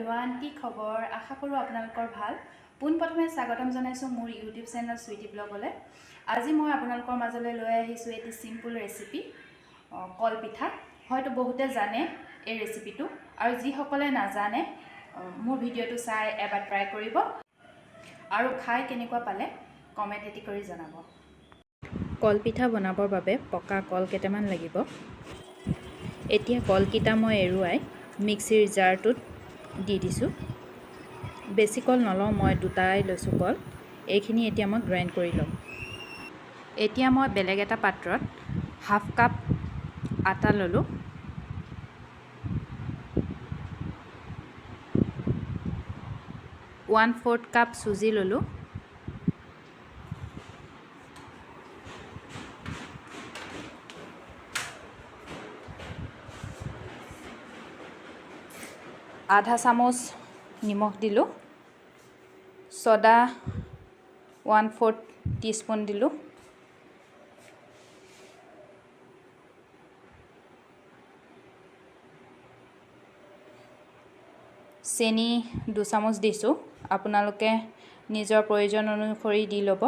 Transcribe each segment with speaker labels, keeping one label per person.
Speaker 1: Everyone, কি খবৰ? আশা কৰোঁ আপোনালোকৰ ভাল। পোনপ্ৰথমে স্বাগতম জনাইছোঁ মোৰ ইউটিউব চেনেল সুইটি ব্লগলৈ। আজি মই আপোনালোকৰ মাজলৈ লৈ আহিছোঁ এটি চিম্পুল ৰেচিপি, কলপিঠা। হয়তো বহুতে জানে এই ৰেচিপিটো, আৰু যিসকলে নাজানে মোৰ ভিডিঅ'টো চাই এবাৰ ট্ৰাই কৰিব আৰু খাই কেনেকুৱা পালে কমেণ্ট এটি কৰি জনাব। কলপিঠা বনাবৰ বাবে পকা কল কেইটামান লাগিব। এতিয়া কলকেইটা মই এৰুৱাই মিক্সিৰ জাৰটোত দি দিছোঁ। বেছি কল নলওঁ, মই দুটাই লৈছোঁ কল। এইখিনি এতিয়া মই গ্ৰাইণ্ড কৰি ল'ম। এতিয়া মই বেলেগ এটা পাত্ৰত হাফ কাপ আটা ল'লোঁ। ওৱান ফ'ৰ্থ কাপ চুজি ল'লোঁ। আধা চামুচ নিমখ দিলোঁ। ছ'ডা 1/4 টিস্পুন দিলোঁ। চেনি 2 চামুচ দিছোঁ। আপোনালোকে নিজৰ প্ৰয়োজন অনুসৰি দি ল'ব।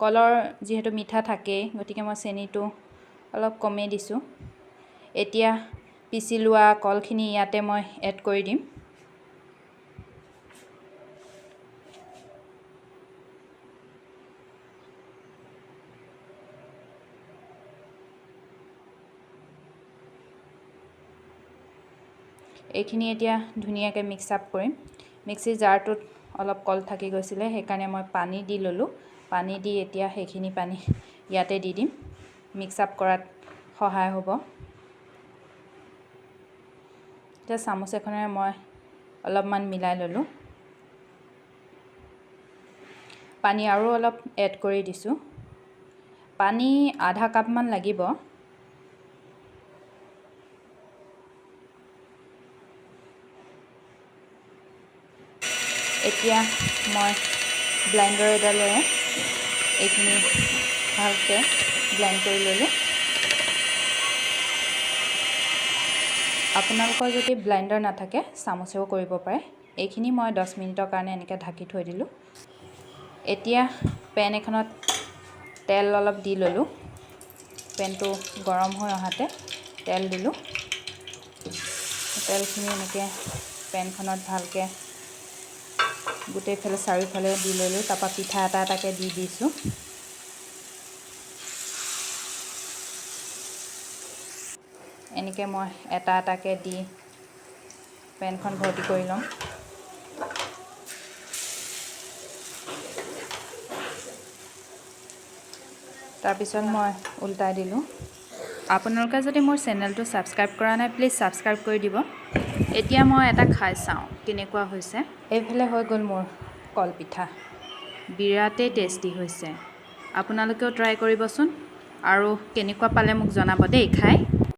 Speaker 1: কলৰ যিহেতু মিঠা থাকেই, গতিকে মই চেনিটো অলপ কমেই দিছোঁ। এতিয়া পিচি লোৱা কলখিনি ইয়াতে মই এড কৰি দিম। এইখিনি এতিয়া ধুনীয়াকৈ মিক্স আপ কৰিম। মিক্সিৰ জাৰটোত অলপ কল থাকি গৈছিলে, সেইকাৰণে মই পানী দি ল'লোঁ। পানী দি এতিয়া সেইখিনি পানী ইয়াতে দি দিম, মিক্স আপ কৰাত সহায় হ'ব। এতিয়া চামুচ এখনেৰে মই অলপমান মিলাই ল'লোঁ। পানী আৰু অলপ এড কৰি দিছোঁ। পানী আধা কাপমান লাগিব। এতিয়া মই ব্লেণ্ডাৰ এডালেৰে এইখিনি ভালকৈ ব্লেণ্ড কৰি ল'লোঁ। আপোনালোকৰ যদি ব্লেণ্ডাৰ নাথাকে চামুচেও কৰিব পাৰে। এইখিনি মই 10 মিনিটৰ কাৰণে এনেকৈ ঢাকি থৈ দিলোঁ। এতিয়া পেন এখনত তেল অলপ দি ল'লোঁ। পেনটো গৰম হৈ অহাতে তেল দিলোঁ। তেলখিনি এনেকৈ পেনখনত ভালকৈ গোটেইফালে চাৰিওফালে দি ল'লোঁ। তাৰপৰা পিঠা এটা এটাকৈ দি দিছোঁ। এনেকৈ মই এটা এটাকৈ দি পেনখন ভৰ্তি কৰি ল'ম। তাৰপিছত মই উল্টাই দিলোঁ। আপোনালোকে যদি মোৰ চেনেলটো ছাবস্ক্ৰাইব কৰা নাই, প্লিজ ছাবস্ক্ৰাইব কৰি দিব। এতিয়া মই এটা খাই চাওঁ কেনেকুৱা হৈছে। এইফালে হৈ গ'ল মোৰ কলপিঠা। বিৰাটেই টেষ্টি হৈছে। আপোনালোকেও ট্ৰাই কৰিবচোন আৰু কেনেকুৱা পালে মোক জনাব দেই খাই।